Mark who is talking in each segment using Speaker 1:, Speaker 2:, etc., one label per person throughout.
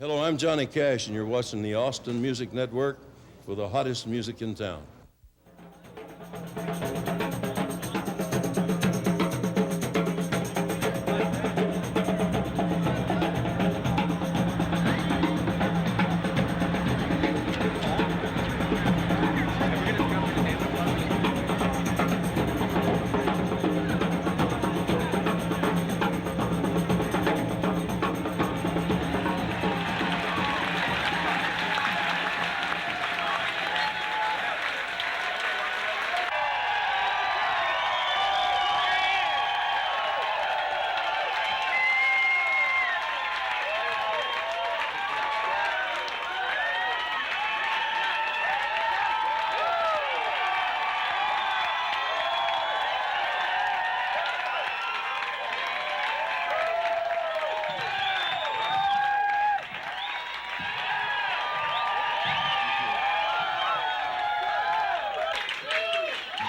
Speaker 1: Hello, I'm Johnny Cash, and you're watching the Austin Music Network with the hottest music in town.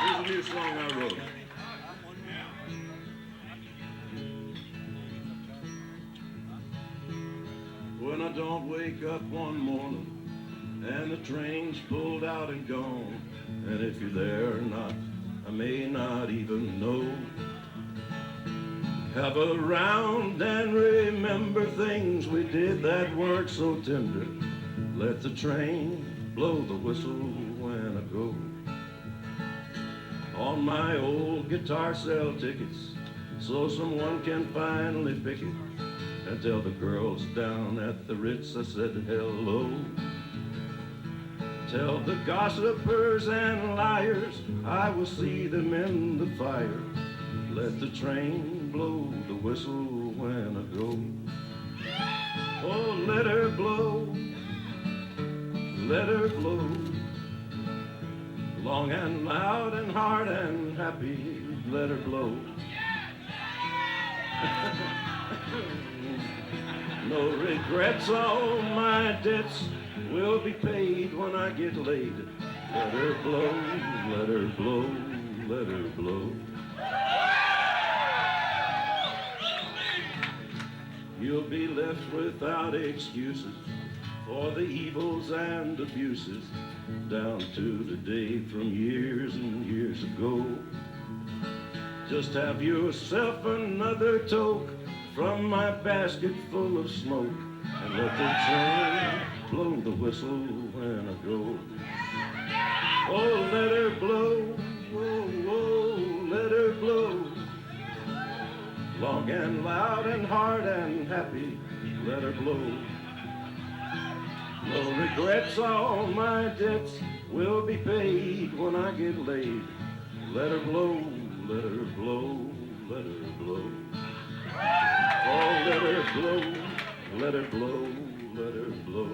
Speaker 1: Here's a new song I wrote. When I don't wake up one morning and the train's pulled out and gone, and if you're there or not, I may not even know. Have a round and remember things we did that weren't so tender. Let the train blow the whistle when I go. On my old guitar sell tickets so someone can finally pick it and tell the girls down at the Ritz I said hello. Tell the gossipers and liars I will see them in the fire. Let the train blow the whistle when I go. Oh, let her blow, let her blow, long and loud and hard and happy, let her blow. No regrets, all my debts will be paid when I get laid. Let her blow, let her blow, let her blow. You'll be left without excuses for the evils and abuses down to the day from years and years ago. Just have yourself another toke from my basket full of smoke, and let the train blow the whistle when I go. Oh, let her blow, whoa, whoa, let her blow, long and loud and hard and happy, let her blow. No regrets, all my debts will be paid when I get laid. Let her blow, let her blow, let her blow. Oh, let her blow, let her blow, let her blow.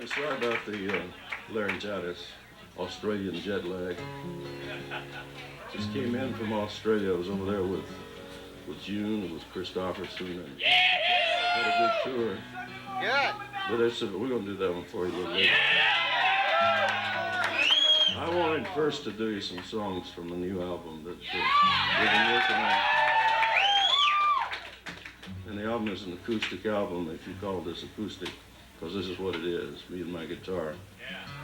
Speaker 1: I'm sorry about the laryngitis, Australian jet lag. Just came in from Australia. I was over there with June and with Christopherson and had a good tour.
Speaker 2: Good.
Speaker 1: But they said, we're going to do that one for you a little later. I wanted first to do you some songs from the new album that we've been working on. And the album is an acoustic album, if you call this acoustic, because this is what it is, me and my guitar.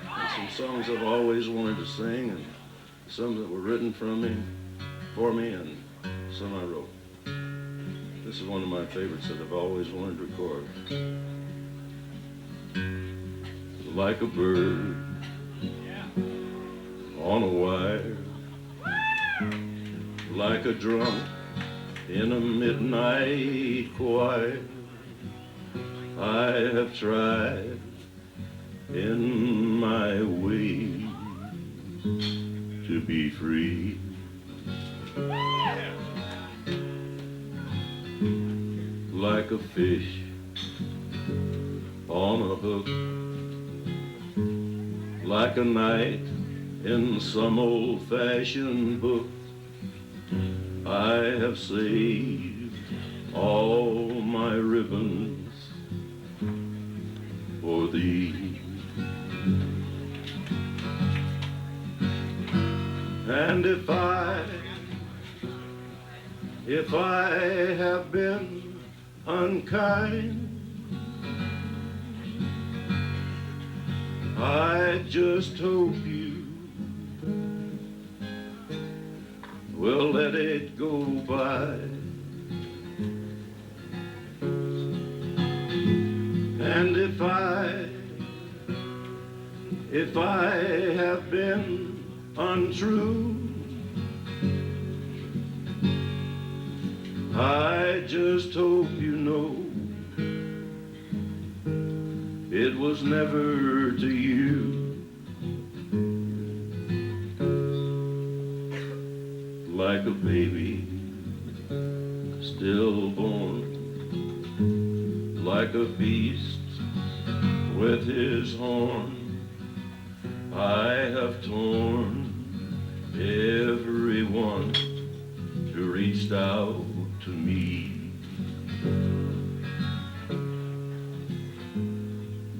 Speaker 1: And some songs I've always wanted to sing, and some that were written for me, and some I wrote. This is one of my favorites that I've always wanted to record. Like a bird on a wire, like a drunk in a midnight choir, I have tried in my way to be free. Like a fish on a hook, like a knight in some old-fashioned book, I have saved all my ribbons And if I have been unkind, I just hope you will let it go by. And if I have been untrue, I just hope you know it was never to you. Like a baby stillborn, like a beast with his horn, I have torn everyone who reached out to me.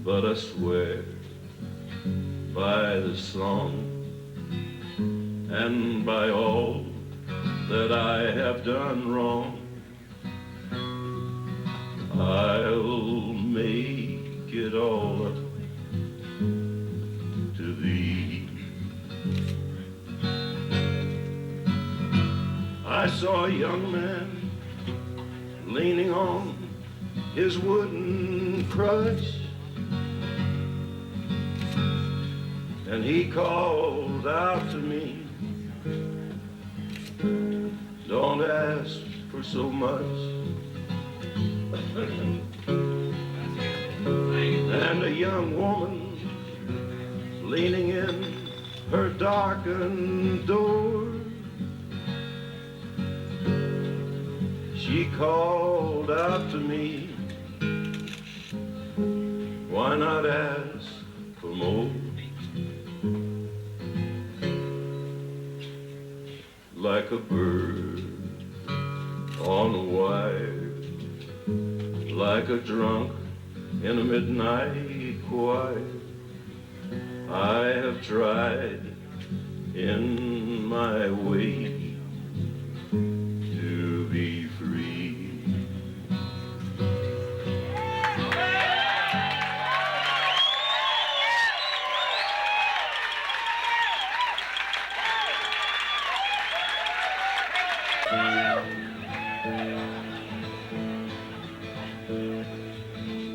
Speaker 1: But I swear by the song and by all that I have done wrong, I'll make it all up to thee. I saw a young man leaning on his wooden crutch, and he called out to me, don't ask for so much. And a young woman leaning in her darkened door, she called out to me, why not ask for more? Like a bird on a wire, like a drunk in a midnight choir, I have tried in my way to be free.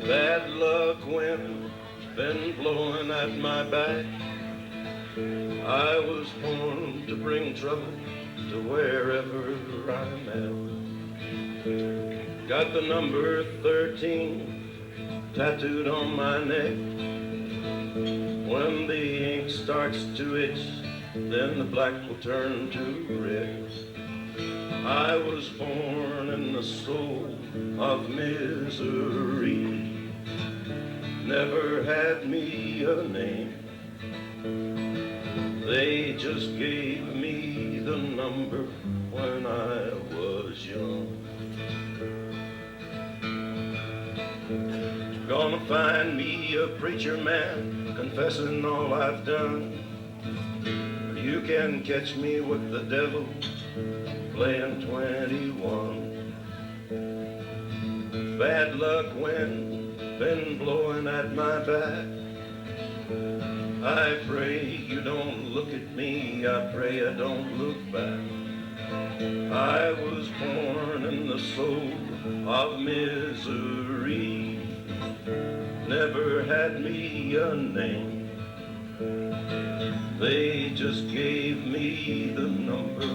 Speaker 1: Bad luck wind been blowing at my back. I was born to bring trouble to wherever I'm at. Got the number 13 tattooed on my neck. When the ink starts to itch, then the black will turn to red. I was born in the soul of misery, never had me a name. They just gave me the number when I was young. Gonna find me a preacher man confessing all I've done. You can catch me with the devil playing 21. Bad luck wind been blowing at my back. I pray you don't look at me, I pray I don't look back. I was born in the soul of misery, never had me a name. They just gave me the number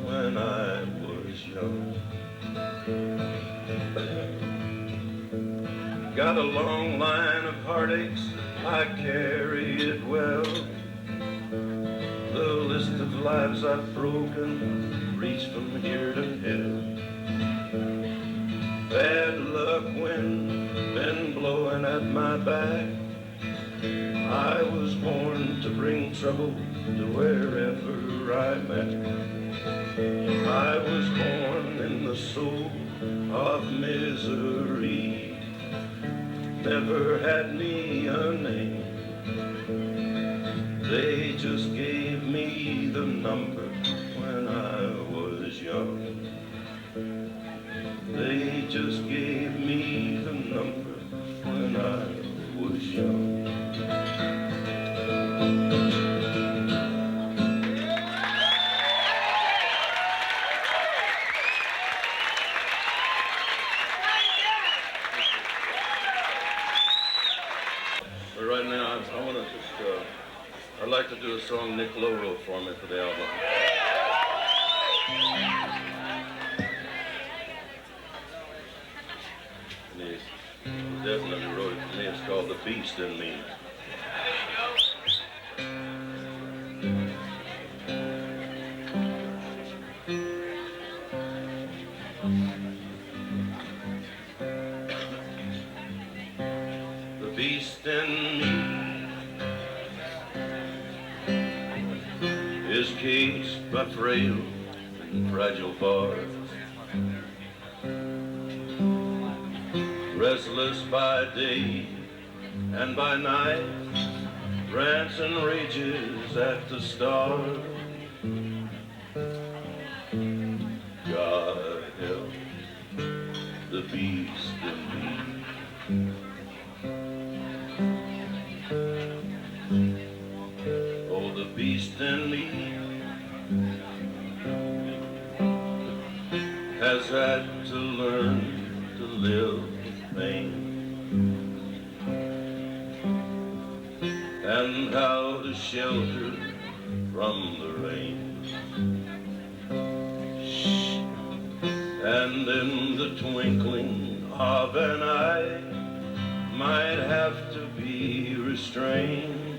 Speaker 1: when I was young. Got a long line of heartaches, I carry it well. The list of lives I've broken reached from here to hell. Bad luck wind been blowing at my back. I was born to bring trouble to wherever I'm at. I was born in the soul of misery, never had me a name. They just gave me the number was young. They just gave me the number when I was young. But right now, I want to just, I'd like to do a song Nick Lowe wrote for me for the album. And he definitely wrote it for me. It's called The Beast in Me. The beast in me is caged by frail and fragile bars, restless by day and by night, rants and rages at the stars. God help the beast in me. Oh, the beast in me has had to learn to live with pain, and how to shelter from the rain. And in the twinkling of an eye might have to be restrained.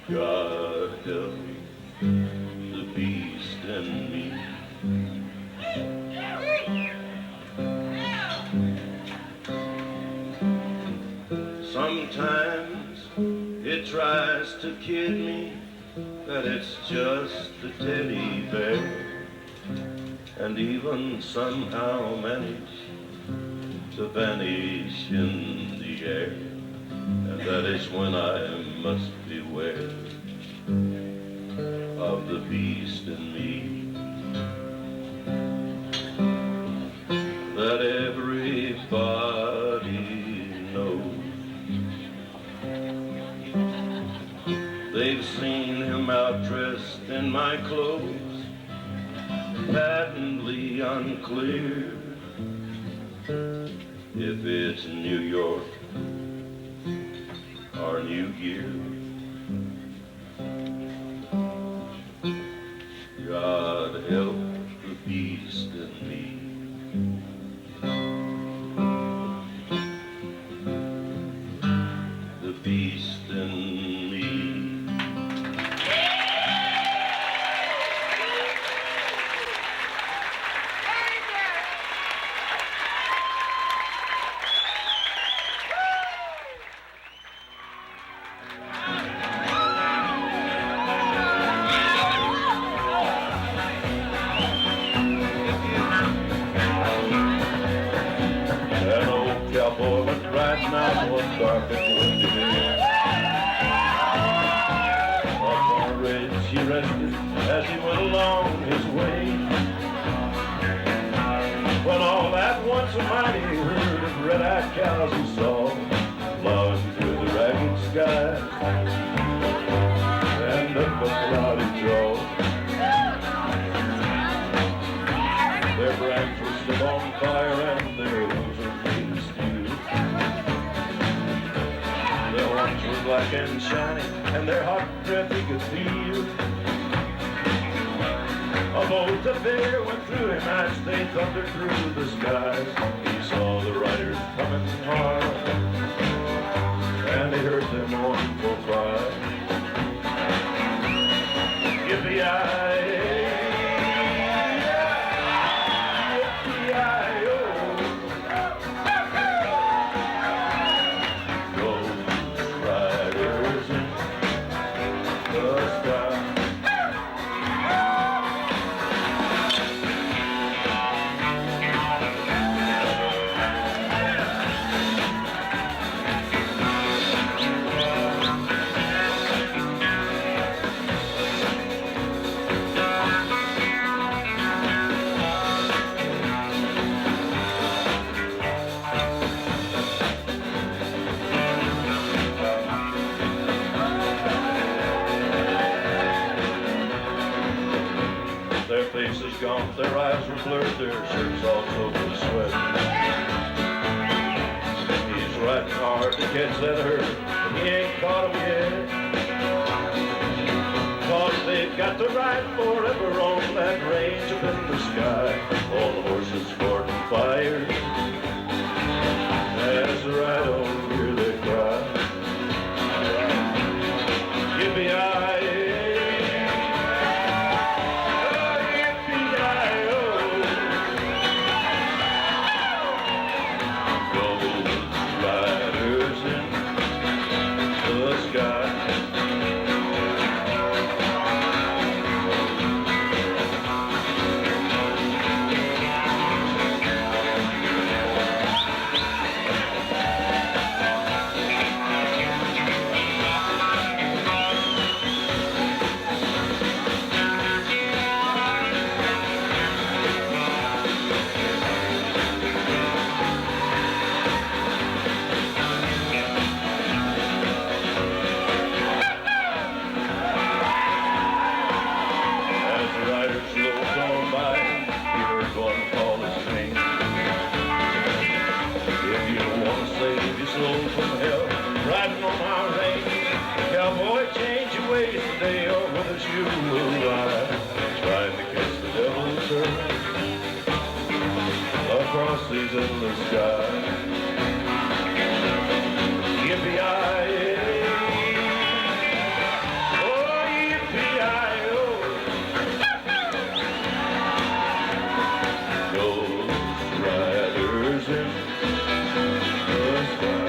Speaker 1: God help the beast in me. Sometimes it tries to kid me that it's just a teddy bear, and even somehow manage to vanish in the air. And that is when I must beware of the beast in me, that everybody knows. They've seen him out dressed in my clothes, patently unclear if it's New York or New Year. God help the beast in me. The beast in me. Cowboy went riding out one dark and windy day. Up on a ridge he rested as he went along his way, when all at once a mighty herd of red-eyed cows he saw plowing through the ragged sky and up a cloudy draw. Their brands were still on fire and their hooves were black and shiny, and their hot breath he could feel. A bolt of air went through him as they thundered through the skies. He saw the riders coming hard, and he heard their mournful cry. Yippee-yi-yi, yippee-yi-yo. jump, their eyes were blurred, their shirts all soaked with sweat. He's riding hard to catch that herd, but he ain't caught 'em yet. 'Cause they've got to ride forever on that range up in the sky. All the horses sparking fire as they ride over here they cry. Yippee-yi-yi. You will ride, trying to catch the devil's herd across these endless skies. Yippee-yi-yi, oh yippee-yi-yo, ghost riders in the sky.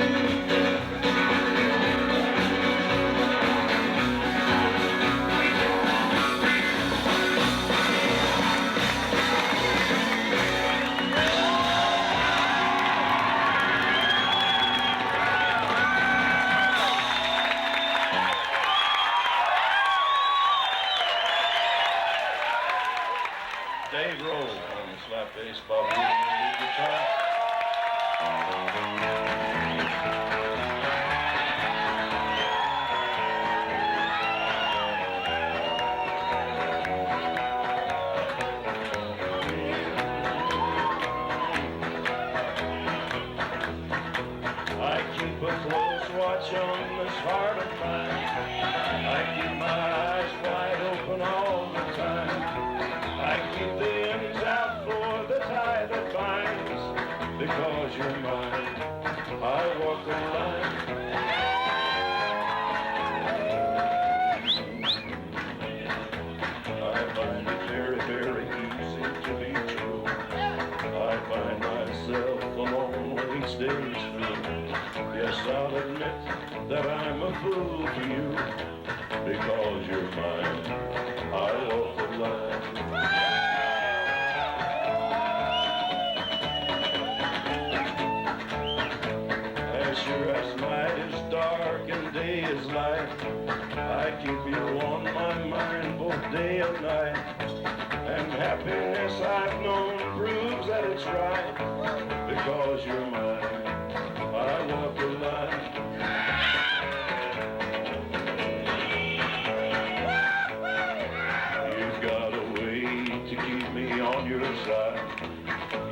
Speaker 1: Dave Rowe on the slap bass, Bob Wood on the guitar. I keep a close watch on this heart of mine. I keep my eyes wide open all the time. I keep the ends out for the tie that binds. Because you're mine, I walk the line. I find it very, very easy to be true. I find myself alone when each day's through. Yes, I'll admit that I'm a fool for you. Because you're mine, I walk the line. Sure as night is dark and day is light, I keep you on my mind both day and night. And happiness I've known proves that it's right. Because you're mine, I walk the line. You've got a way to keep me on your side.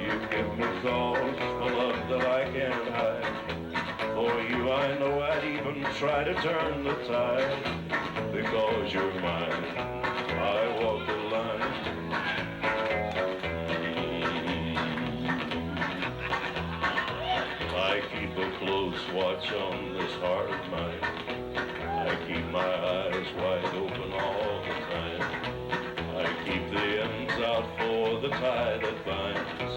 Speaker 1: You give me cause for love that I can't hide. For you I know I'd even try to turn the tide. Because you're mine, I walk the line. I keep a close watch on this heart of mine. I keep my eyes wide open all the time. I keep the ends out for the tie that binds.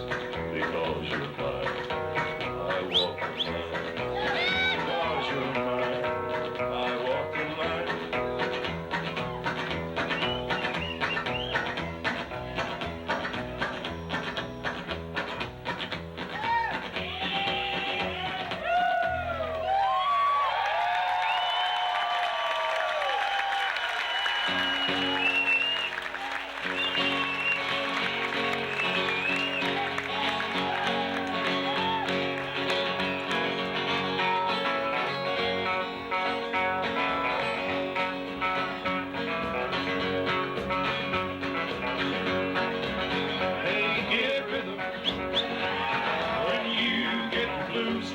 Speaker 1: Because you're mine, I walk the line. You're mine, I walk the line.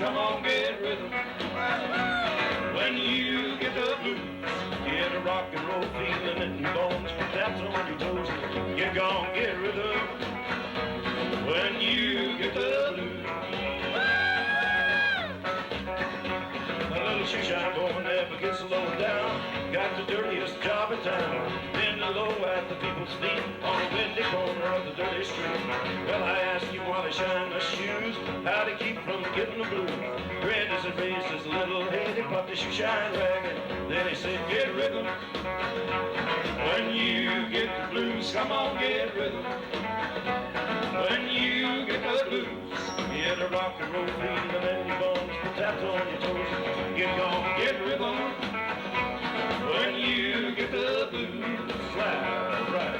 Speaker 1: come on, get rhythm. When you get the blues, get a rock and roll feeling in your bones, taps on your toes, get gone, get rhythm. When you get the blues, a little shoe shine boy never gets slowed down. Got the dirtiest job in town, bend low at the people's feet on a windy corner of the dirty street. Well, I asked him while he shined my shoes how to keep from getting the blues. Red as it raised his little head, he popped his shoe shine ragged. Then he said, get rhythm. When you get the blues, come on, get rhythm. When you get the blues, get a rock and roll feeling in your bones, taps on your toes, get gone, get rhythm. When you get the blues, slide right.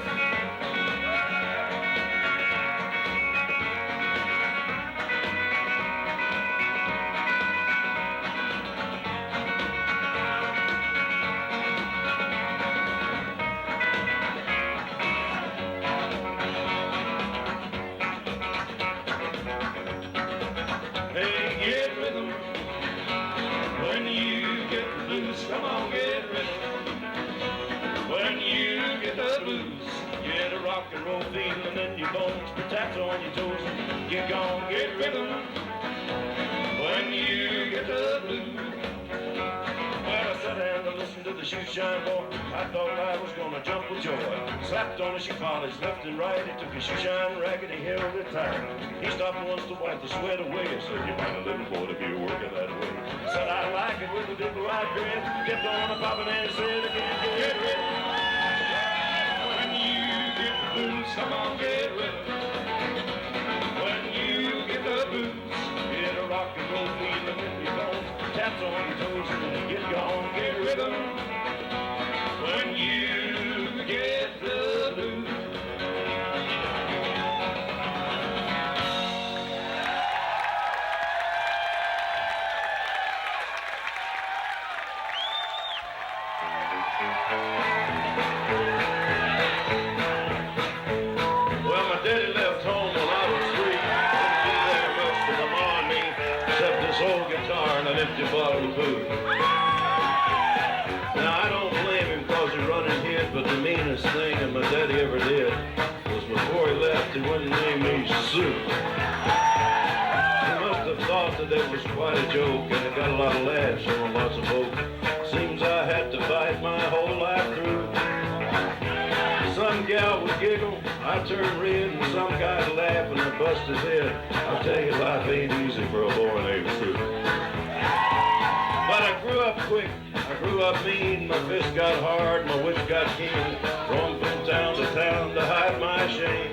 Speaker 1: Come on, get rhythm. When you get the blues, get a rock and roll feeling in your bones, put taps on your toes, get gone, get rhythm. When you get the blues. Well, I sat down to listen to the shoe shine boy. I thought I was gonna jump with joy. Slapped on his shoe polish left and right. He took his shoe shine racket, he held it tight. He stopped once to wipe the sweat away. I said, you find a little boy to be working that way. Said I like it with a big white grin. Kept on a popping and said again, get ready. When you get the blues, come on, get ready. When you get the blues, get a rock and roll feeling in your bones, taps on your toes and get gone, get rhythm. When you get the blues. Well, my daddy left home when I was 3. Didn't be there much for the morning, except this old guitar and an empty bottle of booze. Now, I don't blame him because he running hit, but the meanest thing that my daddy ever did was before he left, he wouldn't name me Sue. He must have thought that it was quite a joke, and it got a lot of laughs on lots of folks. Seems I had to fight my whole life through. Some gal would giggle, I turn red, and some guy'd laugh and I'd bust his head. I tell you, life ain't easy for a boy named Sue. But I grew up quick, I grew up mean, my fist got hard, my wits got keen, roamed from town to hide my shame.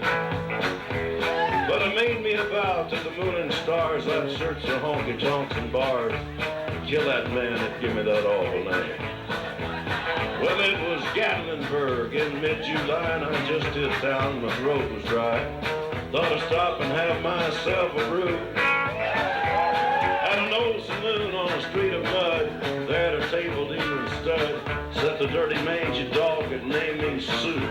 Speaker 1: But I made me a vow to the moon and stars, I'd search the honky-tonks and bars, kill that man that give me that awful name. Well, it was Gatlinburg in mid-July, and I just hit town, my throat was dry. Thought I'd stop and have myself a brew. At an old saloon on a street of mud, there at a table dealing stud, sat the dirty mangy dog that named me Sue.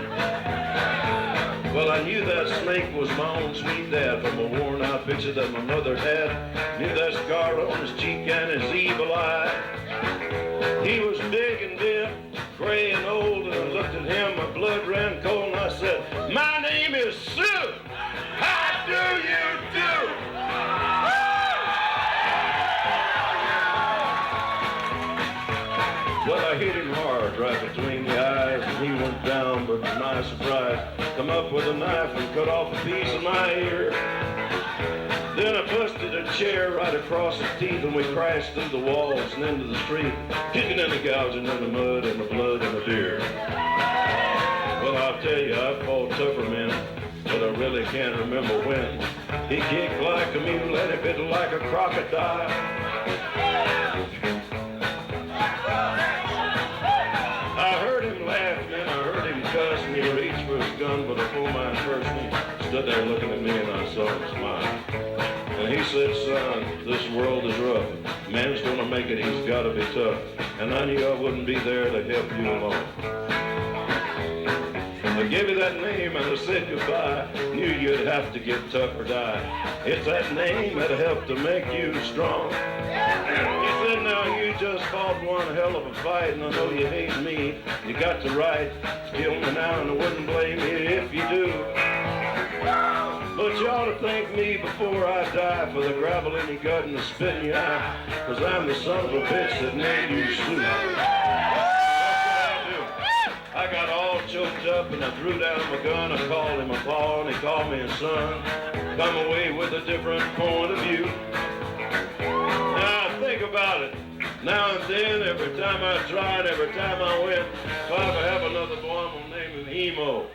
Speaker 1: Well, I knew that snake was my own sweet dad from a worn-out picture that my mother had. Knew that scar on his cheek and his evil eye. He was big and dim, gray and old, and I looked at him, my blood ran cold, and I said, my name is Sue. How do you do? Well, I hit him hard right between the eyes, and he went down, but to my surprise, come up with a knife and cut off a piece of my ear. Then I busted a chair right across his teeth, and we crashed through the walls and into the street, kicking and gouging in the mud and the blood and the beer. Well, I'll tell you, I fought tougher men, but I really can't remember when. He kicked like a mule and he bit like a crocodile. I heard him laughing and I heard him cuss, and he reached for his gun, but before mine first, he stood there looking at me, and I saw him smile. And he said, son, this world is rough. Man's gonna make it, he's gotta be tough. And I knew I wouldn't be there to help you along. I gave you that name and I said goodbye. Knew you'd have to get tough or die. It's that name that helped to make you strong. He said, now you just fought one hell of a fight, and I know you hate me. You got the right to kill me now, and I wouldn't blame you if you do. But you ought to thank me before I die for the gravel in your gut and the spit in your eye, 'cause I'm the son of a bitch that made you sleep. I got all choked up and I threw down my gun. I called him a pa and he called me a son. Come away with a different point of view. Now think about it. Now and then, every time I tried, every time I went, if I ever have another boy, I'm gonna name him Emo.